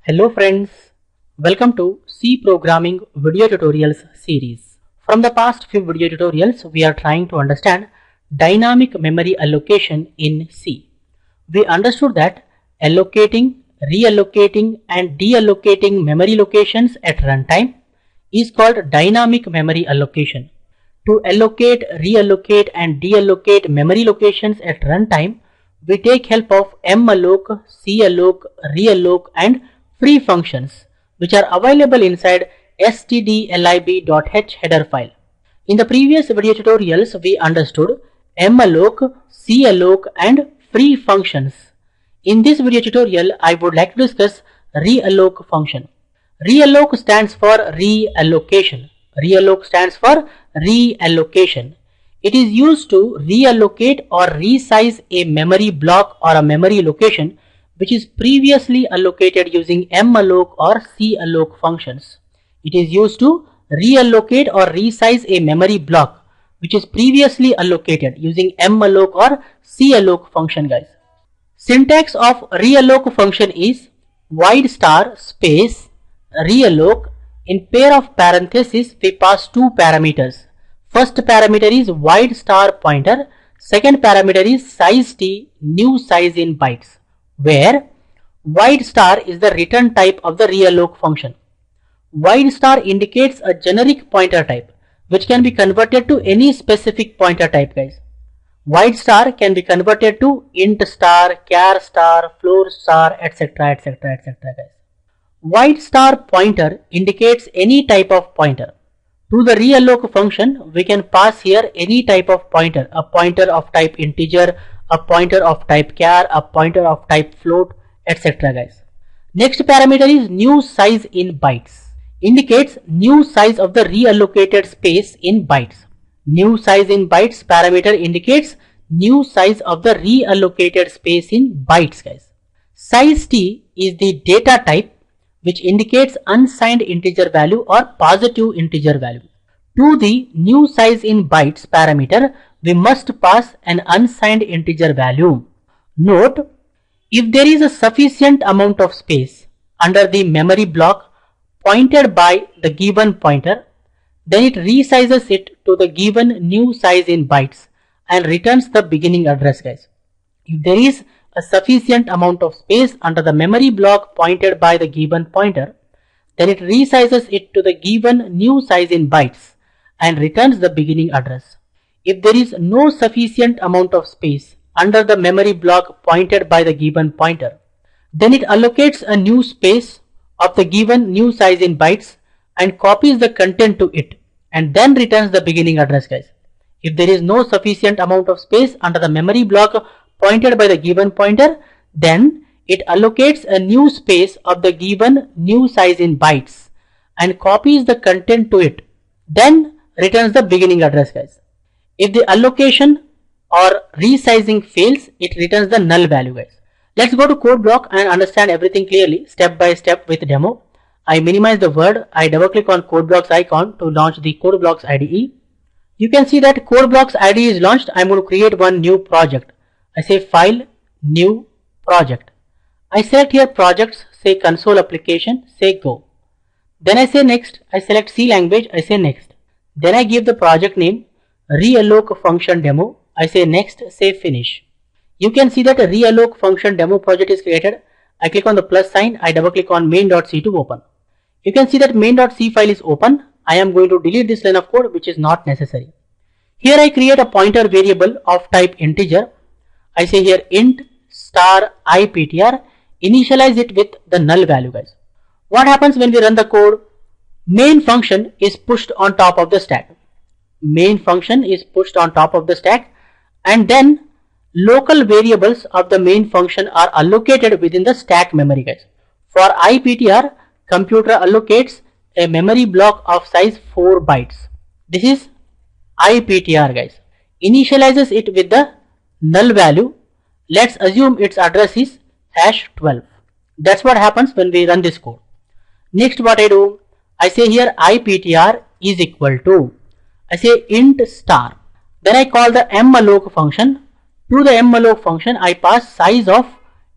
Hello friends, welcome to C Programming video tutorials series. From the past few video tutorials, we are trying to understand dynamic memory allocation in C. We understood that allocating, reallocating and deallocating memory locations at runtime is called dynamic memory allocation. To allocate, reallocate and deallocate memory locations at runtime, we take help of malloc, calloc, realloc and free functions which are available inside stdlib.h header file. In the previous video tutorials, we understood malloc, calloc and free functions. In this video tutorial, I would like to discuss realloc function. Realloc stands for reallocation. Realloc stands for reallocation. It is used to reallocate or resize a memory block or a memory location which is previously allocated using malloc or calloc functions. It is used to reallocate or resize a memory block which is previously allocated using malloc or calloc function, guys. Syntax of realloc function is void star space realloc. In pair of parentheses, we pass two parameters. First parameter is void star pointer. Second parameter is size t, new size in bytes, where void star is the return type of the realloc function. Void star indicates a generic pointer type which can be converted to any specific pointer type, guys. Void star can be converted to int star, char star, floor star, etc, etc, etc, guys. Void star pointer indicates any type of pointer. To the realloc function, we can pass here any type of pointer, a pointer of type integer, a pointer of type char, a pointer of type float, etc, guys. Next parameter is new size in bytes. Indicates new size of the reallocated space in bytes. New size in bytes parameter indicates new size of the reallocated space in bytes, guys. Size t is the data type which indicates unsigned integer value or positive integer value. To the new size in bytes parameter, we must pass an unsigned integer value. Note, if there is a sufficient amount of space under the memory block pointed by the given pointer, then it resizes it to the given new size in bytes and returns the beginning address, guys. If there is a sufficient amount of space under the memory block pointed by the given pointer, then it resizes it to the given new size in bytes and returns the beginning address. If there is no sufficient amount of space under the memory block pointed by the given pointer, then it allocates a new space of the given new size in bytes and copies the content to it and then returns the beginning address, guys. If there is no sufficient amount of space under the memory block pointed by the given pointer, then it allocates a new space of the given new size in bytes and copies the content to it, then returns the beginning address, guys. If the allocation or resizing fails, it returns the null value, guys. Let's go to code block and understand everything clearly step by step with demo. I minimize the word, I double click on code blocks icon to launch the code blocks IDE. You can see that code blocks IDE is launched. I'm going to create one new project. I say file, new project. I select here projects, say console application, say go. Then I say next, I select C language, I say next. Then I give the project name realloc function demo. I say next, say finish. You can see that a realloc function demo project is created. I click on the plus sign, I double click on main.c to open. You can see that main.c file is open. I am going to delete this line of code which is not necessary. Here I create a pointer variable of type integer. I say here int star iptr, initialize it with the null value, guys. What happens when we run the code? Main function is pushed on top of the stack. Main function is pushed on top of the stack and then local variables of the main function are allocated within the stack memory, guys. For iptr, computer allocates a memory block of size 4 bytes. This is iptr, guys. Initializes it with the null value. Let's assume its address is #12. That's what happens when we run this code. Next what I do, I say here iptr is equal to, I say int star. Then I call the malloc function. To the malloc function I pass size of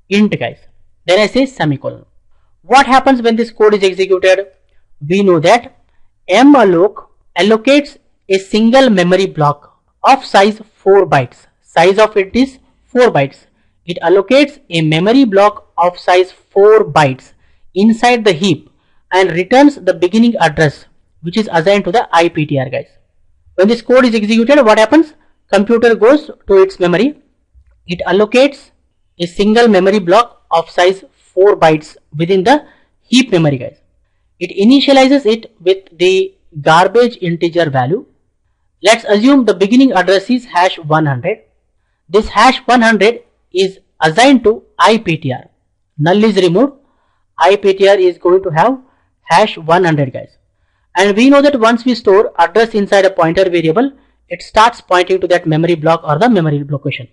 int, guys. Then I say semicolon. What happens when this code is executed? We know that malloc allocates a single memory block of size 4 bytes. Size of it is 4 bytes. It allocates a memory block of size 4 bytes inside the heap and returns the beginning address which is assigned to the IPTR, guys. When this code is executed, what happens? Computer goes to its memory. It allocates a single memory block of size 4 bytes within the heap memory, guys. It initializes it with the garbage integer value. Let's assume the beginning address is hash 100. This hash 100 is assigned to IPTR. Null is removed. IPTR is going to have hash 100, guys. And we know that once we store address inside a pointer variable, it starts pointing to that memory block or the memory location.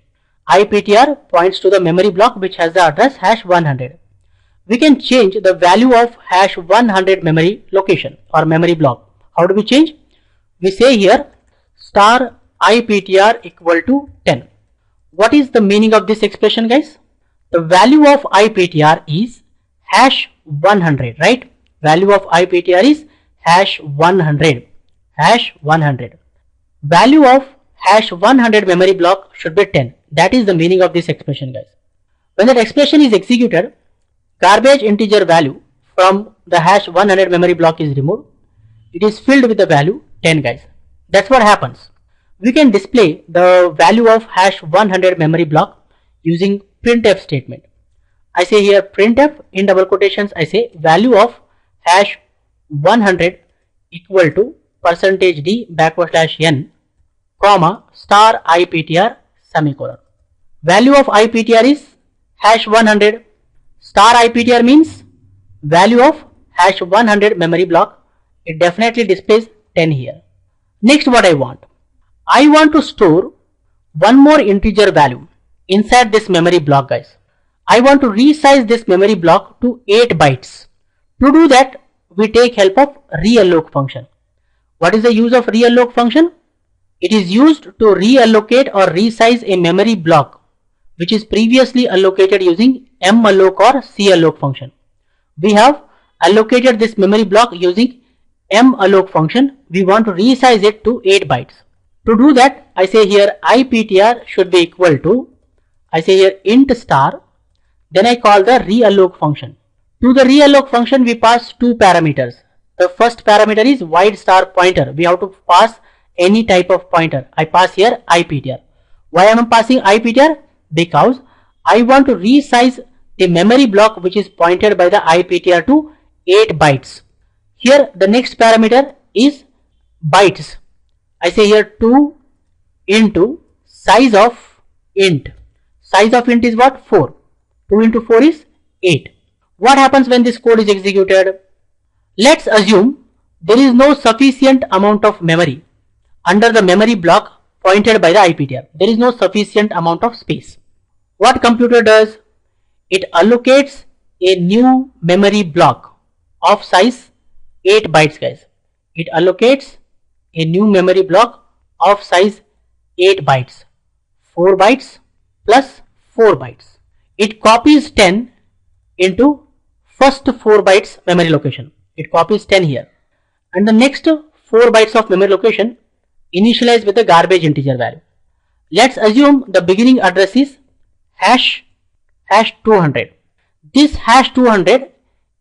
IPTR points to the memory block which has the address hash 100. We can change the value of hash 100 memory location or memory block. How do we change? We say here star IPTR equal to 10. What is the meaning of this expression, guys? The value of IPTR is hash 100, right? Value of IPTR is hash 100. Hash 100. Value of hash 100 memory block should be 10. That is the meaning of this expression, guys. When that expression is executed, garbage integer value from the hash 100 memory block is removed. It is filled with the value 10, guys. That's what happens. We can display the value of hash 100 memory block using printf statement. I say here printf in double quotations. I say value of hash 100 equal to %d/n comma star IPTR semicolon. Value of IPTR is hash 100. Star IPTR means value of hash 100 memory block. It definitely displays 10 here. Next, what I want to store one more integer value inside this memory block, guys. I want to resize this memory block to 8 bytes. To do that, we take help of realloc function. What is the use of realloc function? It is used to reallocate or resize a memory block which is previously allocated using malloc or calloc function. We have allocated this memory block using malloc function. We want to resize it to 8 bytes. To do that, I say here IPTR should be equal to, I say here int star, then I call the realloc function. To the realloc function, we pass two parameters. The first parameter is wide star pointer. We have to pass any type of pointer. I pass here IPTR. Why am I passing IPTR? Because I want to resize the memory block which is pointed by the IPTR to 8 bytes. Here the next parameter is bytes. I say here 2 into size of int. Size of int is what? 4. 2 into 4 is 8. What happens when this code is executed? Let's assume there is no sufficient amount of memory under the memory block pointed by the IPTR. There is no sufficient amount of space. What computer does? It allocates a new memory block of size 8 bytes, guys. It allocates a new memory block of size 8 bytes. 4 bytes plus 4 bytes. It copies 10 into first 4 bytes memory location. It copies 10 here. And the next 4 bytes of memory location initialize with the garbage integer value. Let's assume the beginning address is hash 200. This hash 200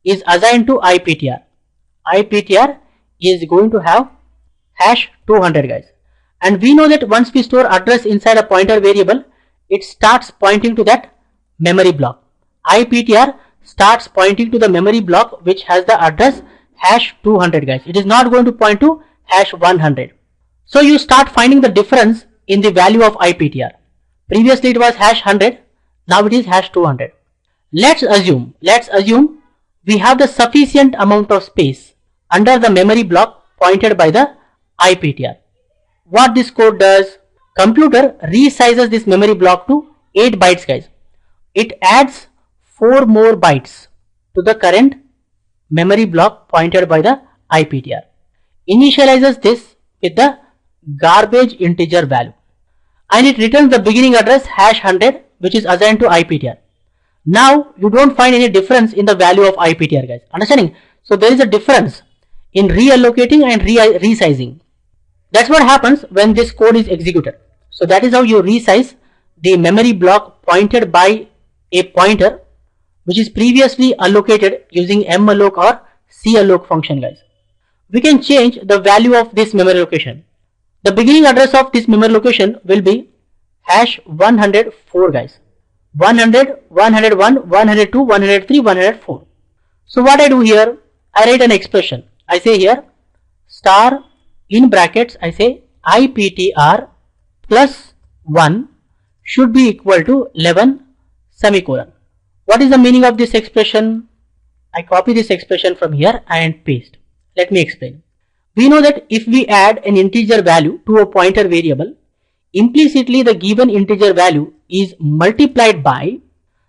is assigned to IPTR. IPTR is going to have hash 200, guys. And we know that once we store address inside a pointer variable, it starts pointing to that memory block. IPTR starts pointing to the memory block which has the address hash 200, guys. It is not going to point to hash 100. So you start finding the difference in the value of IPTR. Previously it was hash 100. Now it is hash 200. Let's assume we have the sufficient amount of space under the memory block pointed by the IPTR. What this code does? Computer resizes this memory block to 8 bytes, guys. It adds 4 more bytes to the current memory block pointed by the IPTR. Initializes this with the garbage integer value. And it returns the beginning address hash 100 which is assigned to IPTR. Now you don't find any difference in the value of IPTR, guys. Understanding? So there is a difference in reallocating and resizing. That's what happens when this code is executed. So that is how you resize the memory block pointed by a pointer which is previously allocated using malloc or calloc function, guys. We can change the value of this memory location. The beginning address of this memory location will be hash 104, guys. 100, 101, 102, 103, 104. So what I do here, I write an expression. I say here star in brackets, I say IPTR plus 1 should be equal to 11 semicolon. What is the meaning of this expression? I copy this expression from here and paste. Let me explain. We know that if we add an integer value to a pointer variable, implicitly the given integer value is multiplied by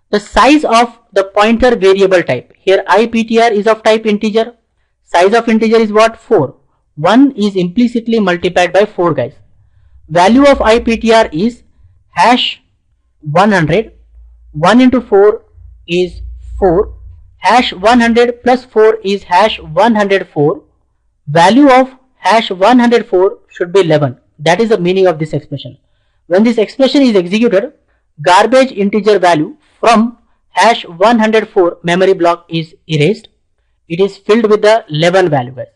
the size of the pointer variable type. Here IPTR is of type integer. Size of integer is what? 4. 1 is implicitly multiplied by 4, guys. Value of IPTR is hash 100. 1 into 4 is 4. Hash 100 plus 4 is hash 104. Value of hash 104 should be 11. That is the meaning of this expression. When this expression is executed, garbage integer value from hash 104 memory block is erased. It is filled with the 11 value, guys.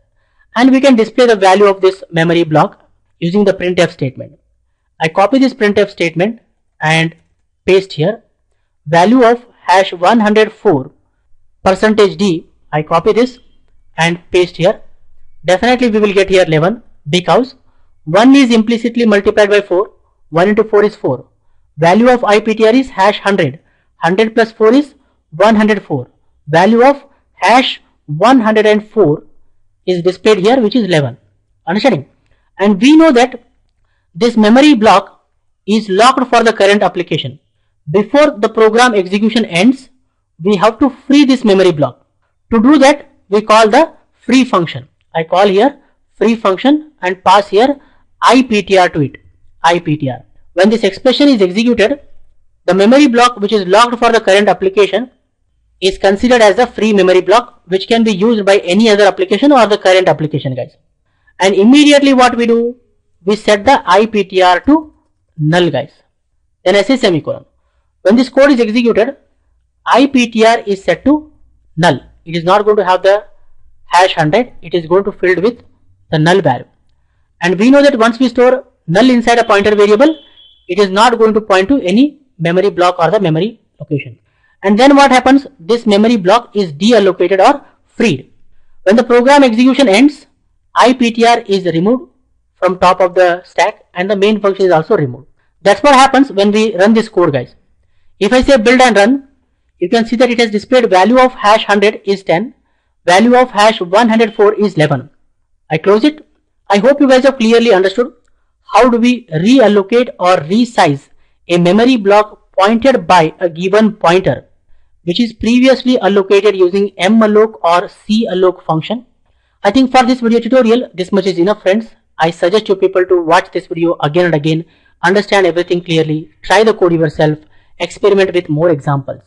And we can display the value of this memory block using the printf statement. I copy this printf statement and paste here. Value of hash 104 %d, I copy this and paste here. Definitely we will get here 11 because 1 is implicitly multiplied by 4. 1 into 4 is 4. Value of IPTR is hash 100. 100 plus 4 is 104. Value of hash 104 is displayed here, which is 11. Understanding? And we know that this memory block is locked for the current application. Before the program execution ends, we have to free this memory block. To do that, we call the free function. I call here free function and pass here IPTR to it. IPTR. When this expression is executed, the memory block which is locked for the current application is considered as a free memory block which can be used by any other application or the current application, guys. And immediately what we do, we set the IPTR to null, guys. Then I say semicolon. When this code is executed, IPTR is set to null. It is not going to have the hash 100. It is going to filled with the null value. And we know that once we store null inside a pointer variable, it is not going to point to any memory block or the memory location. And then what happens? This memory block is deallocated or freed. When the program execution ends, IPTR is removed from top of the stack and the main function is also removed. That's what happens when we run this code, guys. If I say build and run, you can see that it has displayed value of hash 100 is 10, value of hash 104 is 11. I close it. I hope you guys have clearly understood how do we reallocate or resize a memory block pointed by a given pointer which is previously allocated using malloc or calloc function. I think for this video tutorial, this much is enough, friends. I suggest you people to watch this video again and again, understand everything clearly, try the code yourself, experiment with more examples.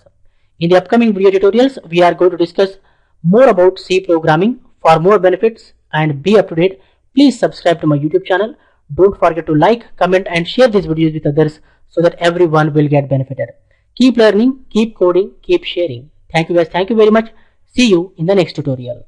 In the upcoming video tutorials, we are going to discuss more about C programming. For more benefits and be up to date, please subscribe to my YouTube channel. Don't forget to like, comment and share these videos with others so that everyone will get benefited. Keep learning, keep coding, keep sharing. Thank you guys. Thank you very much. See you in the next tutorial.